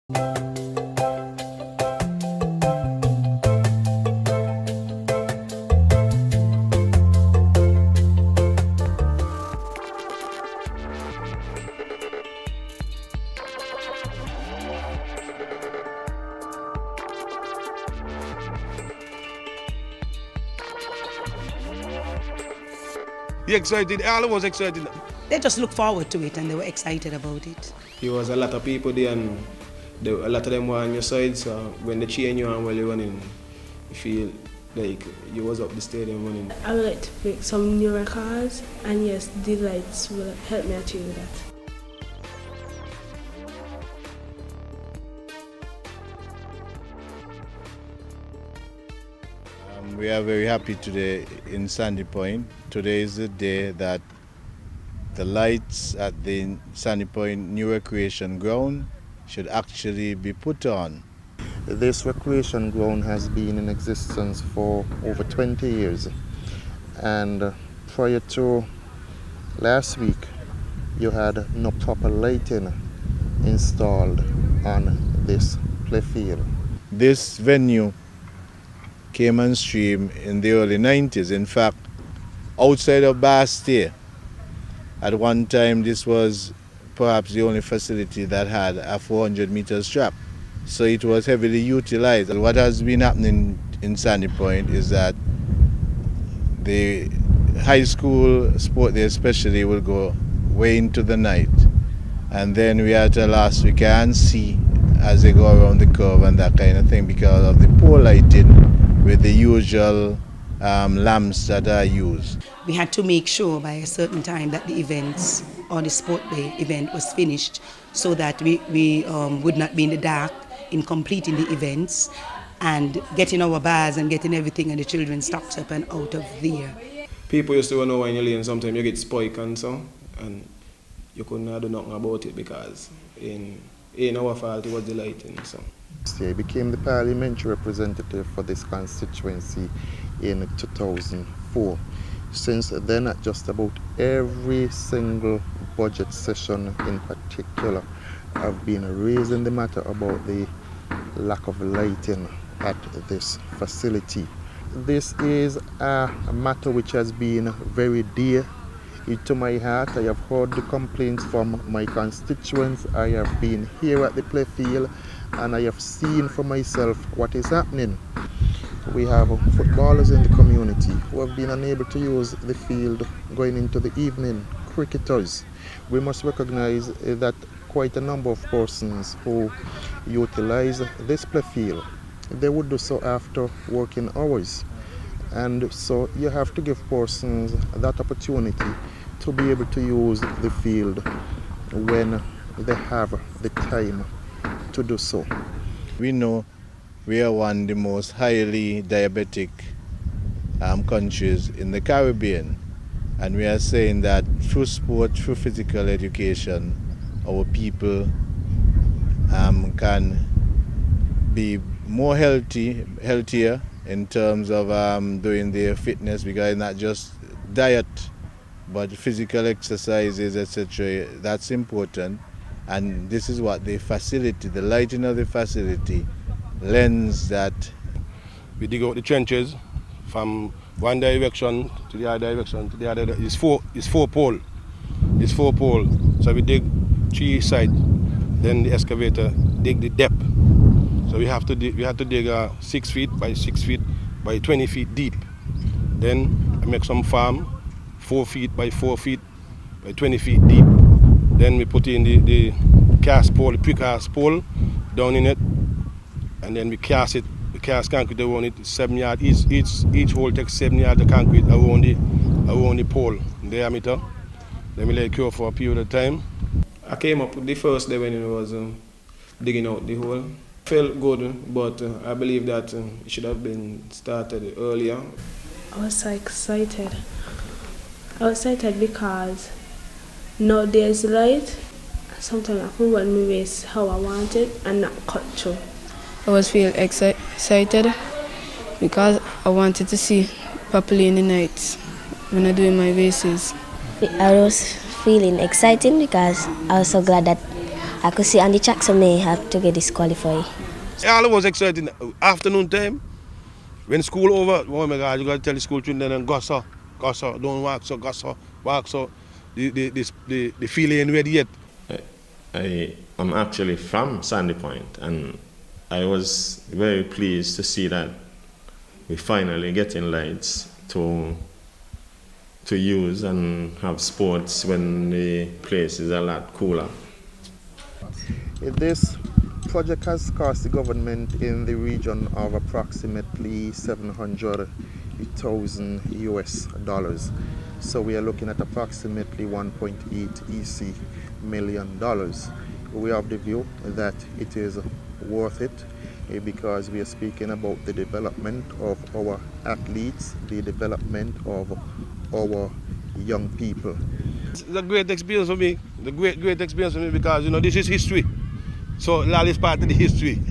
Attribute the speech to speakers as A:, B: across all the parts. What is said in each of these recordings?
A: You excited? All of us excited.
B: They just look forward to it and they were excited about it.
C: There was a lot of people there and a lot of them were on your side, so when they cheer you on while you're running, you feel like you was up the stadium running.
D: I would like to break some new records, and yes, the lights will help me achieve that.
E: We are very happy today in Sandy Point. Today is the day that the lights at the Sandy Point new recreation ground should actually be put on.
F: This recreation ground has been in existence for over 20 years, and prior to last week you had no proper lighting installed on this playfield.
E: This venue came on stream in the early 90s. In fact, outside of Bastille, at one time this was perhaps the only facility that had a 400 meter strap. So it was heavily utilized. What has been happening in Sandy Point is that the high school sport there especially will go way into the night. And then we are at a loss, we can't see as they go around the curve and that kind of thing because of the poor lighting with the usual lamps that are used.
B: We had to make sure by a certain time that the events or the sport day event was finished so that we would not be in the dark in completing the events and getting our bars and getting everything and the children stocked up and out of there.
C: People used to know when you're lane sometimes you get spike and so, and you couldn't do nothing about it because in our fault it was the lighting. So.
F: I became the parliamentary representative for this constituency in 2004. Since then, just about every single budget session in particular, I've been raising the matter about the lack of lighting at this facility. This is a matter which has been very dear to my heart. I have heard the complaints from my constituents. I have been here at the playfield and I have seen for myself what is happening. We have footballers in the community who have been unable to use the field going into the evening, cricketers. We must recognize that quite a number of persons who utilize this playfield, they would do so after working hours. And so you have to give persons that opportunity to be able to use the field when they have the time to do so.
E: We know we are one of the most highly diabetic countries in the Caribbean, and we are saying that through sport, through physical education, our people can be more healthier in terms of doing their fitness, because it's not just diet but physical exercises, etc. That's important. And this is what the facility, the lighting of the facility, lends that.
A: We dig out the trenches from one direction to the other direction to the other. It's four pole. It's 4 pole. So we dig 3 sides. Then the excavator dig the depth. So we have to dig 6 feet by 6 feet by 20 feet deep. Then I make some farm 4 feet by 4 feet by 20 feet deep. Then we put in the cast pole, the precast pole down in it, and then we cast it. We cast concrete around it, 7 yards. Each hole takes 7 yards of concrete around the pole in diameter. Then we let it cure for a period of time.
C: I came up the first day when it was digging out the hole. Felt good, but I believe that it should have been started earlier.
D: I was so excited. I was excited because now there's light. Sometimes I can run my race how I want it and not cut through.
G: I was feeling excited because I wanted to see properly in the night when I'm doing my races.
H: I was feeling excited because I was so glad that I could see Andy Jackson may have to get disqualified.
A: All it was exciting. Afternoon time, when school over, oh my God, you got to tell the school children and go so, don't walk so, go so, walk so. The feeling ain't ready yet.
I: I'm actually from Sandy Point, and I was very pleased to see that we finally getting lights to use and have sports when the place is a lot cooler.
F: This project has cost the government in the region of approximately $700,000 US. So we are looking at approximately 1.8 million. We have the view that it is worth it because we are speaking about the development of our athletes, the development of our young people.
A: It's a great experience for me. The great experience for me because this is history. So Lal is part of the history.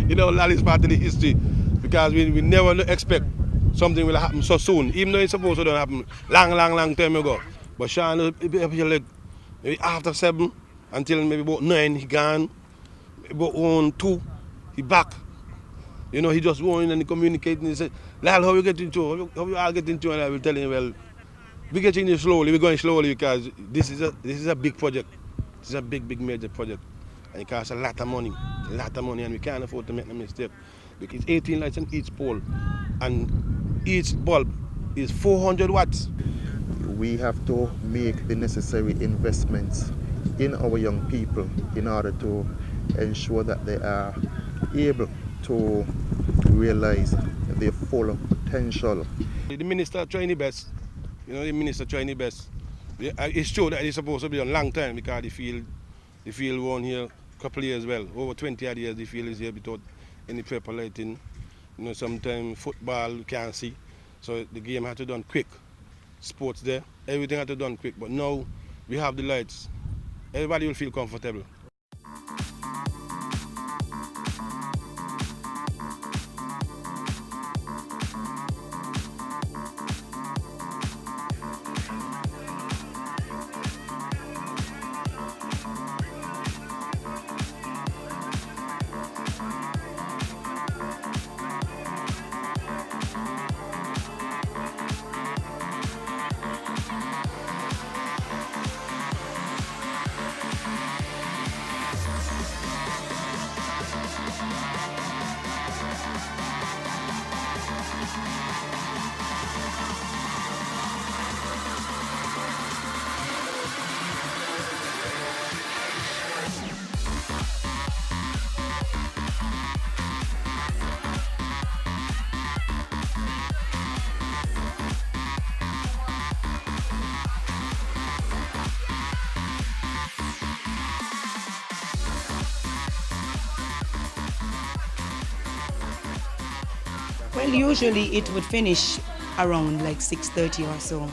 A: Lal is part of the history because we never expect something will happen so soon, even though it's supposed to happen long time ago. But Shawn will be up here like maybe after 7 until maybe about 9 he gone. About 2 he back. He just going and communicating. He said, Lal, how you get into? How you all get into? And I will tell him, well, we're getting it slowly. We're going slowly because this is a big project. This is a big major project, and it costs a lot of money, and we can't afford to make a mistake. Because it's 18 lights on each pole, and each bulb is 400 watts.
F: We have to make the necessary investments in our young people in order to ensure that they are able to realize their full potential.
A: The minister trying the best. The minister trying the best. It's true that it's supposed to be a long time because the field won here a couple of years well. Over 20 odd years the field is here without any proper lighting. Sometimes football you can't see. So the game had to done quick. Sports there, everything had to done quick. But now we have the lights. Everybody will feel comfortable.
B: Well, usually it would finish around like 6:30 or so,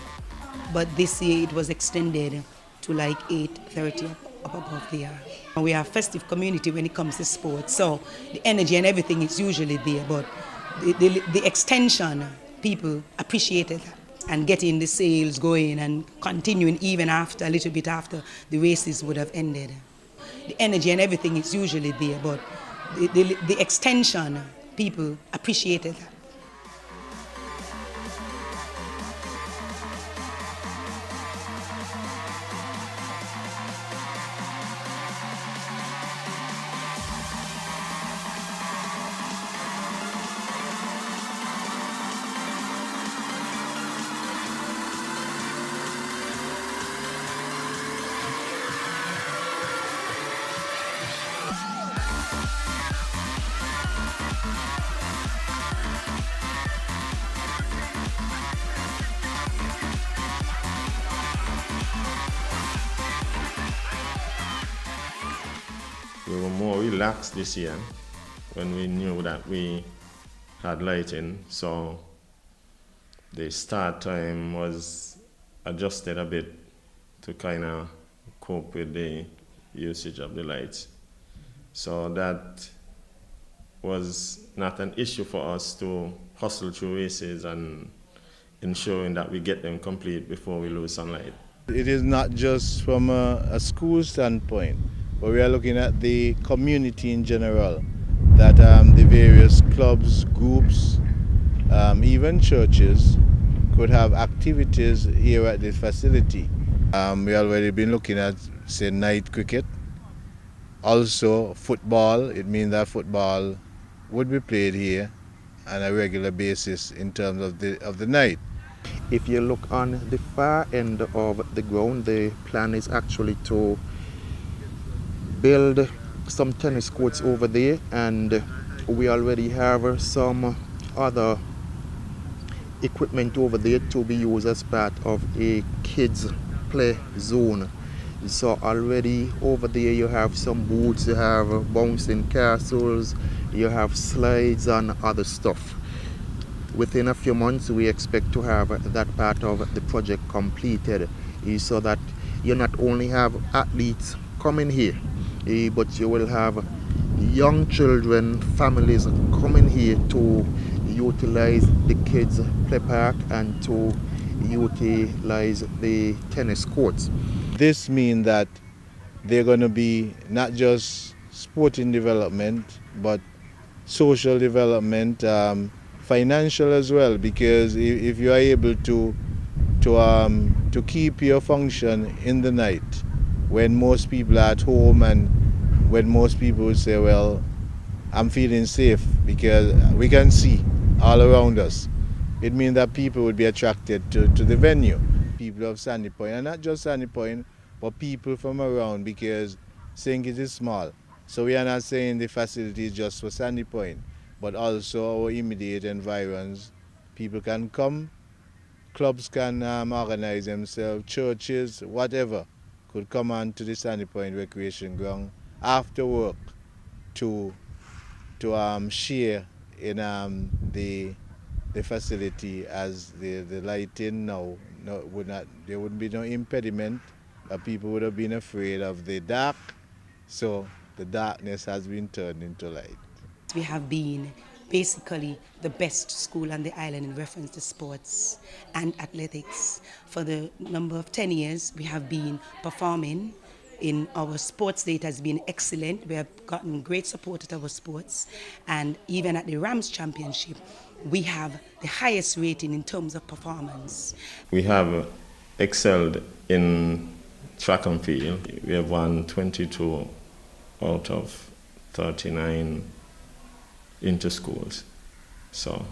B: but this year it was extended to like 8:30 up above there. We are a festive community when it comes to sports, so the energy and everything is usually there, but the extension, people appreciated that and getting the sales going and continuing even after, a little bit after the races would have ended. The energy and everything is usually there, but the extension, people appreciated that.
I: We were more relaxed this year when we knew that we had lighting, so the start time was adjusted a bit to kind of cope with the usage of the lights. So that was not an issue for us to hustle through races and ensuring that we get them complete before we lose sunlight.
E: It is not just from a school standpoint, but we are looking at the community in general, that the various clubs, groups, even churches could have activities here at this facility. We already been looking at, say, night cricket, also football. It means that football would be played here on a regular basis in terms of the night.
F: If you look on the far end of the ground, the plan is actually to build some tennis courts over there, and we already have some other equipment over there to be used as part of a kids play zone. So already over there you have some boots, you have bouncing castles, you have slides and other stuff. Within a few months we expect to have that part of the project completed, so that you not only have athletes coming here, but you will have young children, families coming here to utilize the kids play park and to utilize the tennis courts.
E: This means that they're going to be not just sporting development, but social development, financial as well, because if you are able to keep your function in the night when most people are at home, and when most people would say, well, I'm feeling safe because we can see all around us, it means that people would be attracted to the venue. People of Sandy Point, and not just Sandy Point, but people from around, because St. Kitts is small. So we are not saying the facility is just for Sandy Point, but also our immediate environs. People can come, clubs can organize themselves, churches, whatever, could come on to the Sandy Point Recreation Ground after work to share in the facility, as the lighting now there wouldn't be no impediment. People would have been afraid of the dark, so the darkness has been turned into light.
B: We have been basically the best school on the island in reference to sports and athletics. For the number of 10 years, we have been performing. In our sports data has been excellent. We have gotten great support at our sports, and even at the Rams Championship, we have the highest rating in terms of performance.
I: We have excelled in track and field. We have won 22 out of 39 inter-schools, so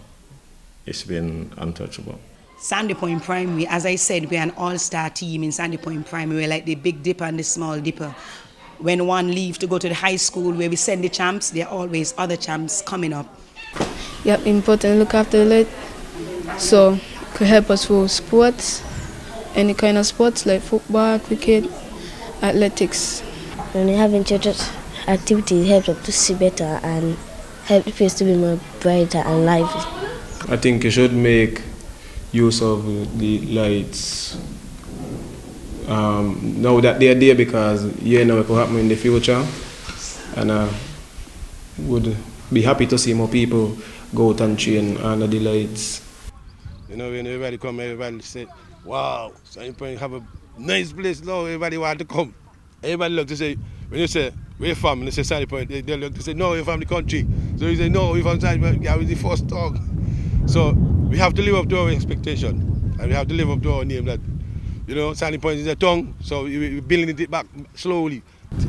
I: it's been untouchable.
B: Sandy Point Primary, as I said, we're an all-star team in Sandy Point Primary. We're like the Big Dipper and the Small Dipper. When one leaves to go to the high school where we send the champs, there are always other champs coming up.
G: Yep, important to look after the light, so it could help us for sports, any kind of sports like football, cricket, athletics.
H: When we have church activities, help us to see better and help the place to be more brighter and lively.
C: I think you should make use of the lights now that they're there, because you know it could happen in the future, and I would be happy to see more people go out and train under the lights.
A: You know, when everybody come, everybody say, wow, Sandy Point have a nice place now, everybody want to come. Everybody look to say, when you say, where you from? And they say Sandy Point, they look to say, no, you're from the country. So you say, no, we're from Sandy Point, yeah, we're the first dog. So we have to live up to our expectation, and we have to live up to our name that, you know, Sandy Point is a tongue, so we're building it back slowly.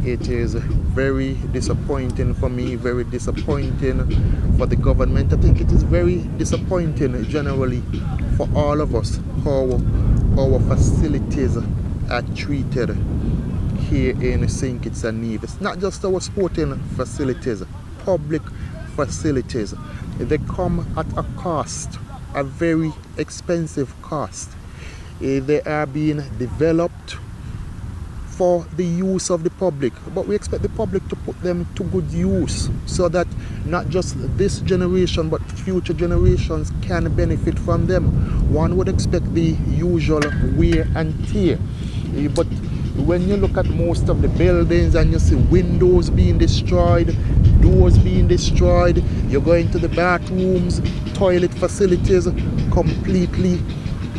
F: It is very disappointing for me, very disappointing for the government. I think it is very disappointing generally for all of us how our facilities are treated here in St. Kitts and Nevis. Not just our sporting facilities, public facilities. They come at a cost, a very expensive cost. They are being developed for the use of the public, but we expect the public to put them to good use, so that not just this generation but future generations can benefit from them. One would expect the usual wear and tear, but when you look at most of the buildings and you see windows being destroyed, doors being destroyed, you go into the bathrooms, toilet facilities completely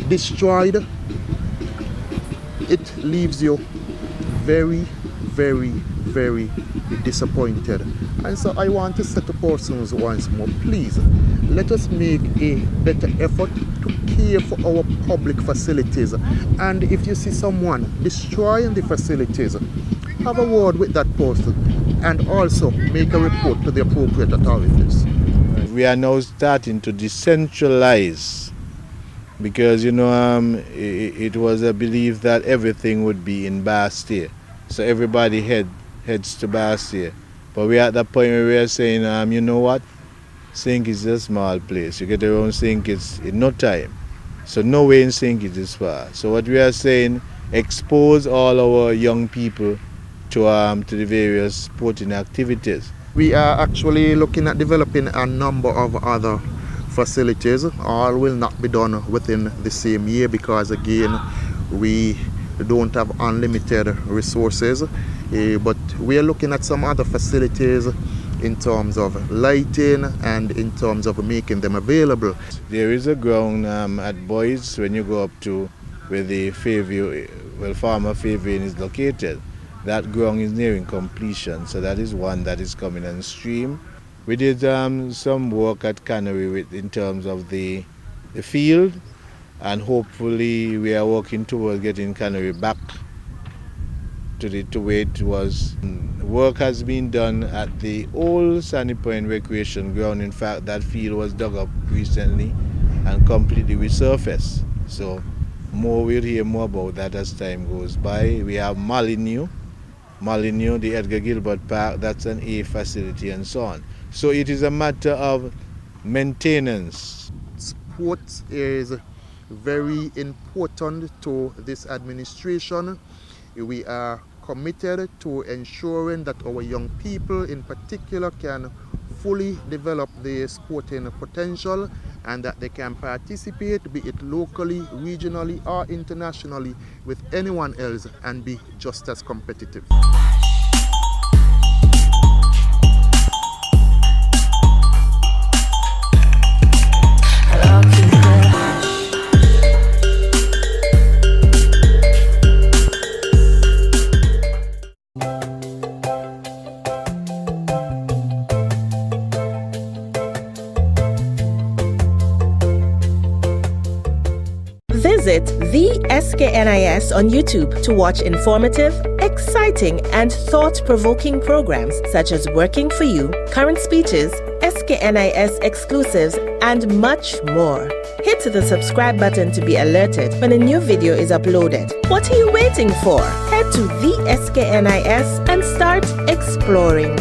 F: destroyed, it leaves you very, very, very disappointed. And so I want to say to persons once more, please, let us make a better effort to care for our public facilities. And if you see someone destroying the facilities, have a word with that person and also make a report to the appropriate authorities.
E: We are now starting to decentralize because, it was a belief that everything would be in Bastille. So everybody heads to Bastille. But we're at the point where we are saying, you know what? St. Kitts is a small place. You get around St. Kitts in no time. So no way in St. Kitts is far. So what we are saying, expose all our young people to the various sporting activities.
F: We are actually looking at developing a number of other facilities. All will not be done within the same year because again we don't have unlimited resources, but we are looking at some other facilities in terms of lighting and in terms of making them available.
E: There is a ground at Boys when you go up to where the Fairview, Farmer Fairview is located. That ground is nearing completion, so that is one that is coming on stream. We did some work at Cannery in terms of the field, and hopefully we are working towards getting Cannery back to where it was. Work has been done at the old Sandy Point Recreation Ground. In fact, that field was dug up recently and completely resurfaced. So we'll hear more about that as time goes by. We have Molyneux, the Edgar Gilbert Park, that's an A facility and so on. So it is a matter of maintenance.
F: Sports is very important to this administration. We are committed to ensuring that our young people in particular can fully develop their sporting potential and that they can participate, be it locally, regionally or internationally, with anyone else and be just as competitive.
J: Visit the SKNIS on YouTube to watch informative, exciting, and thought-provoking programs such as Working for You, Current Speeches, SKNIS exclusives, and much more. Hit the subscribe button to be alerted when a new video is uploaded. What are you waiting for? Head to the SKNIS and start exploring.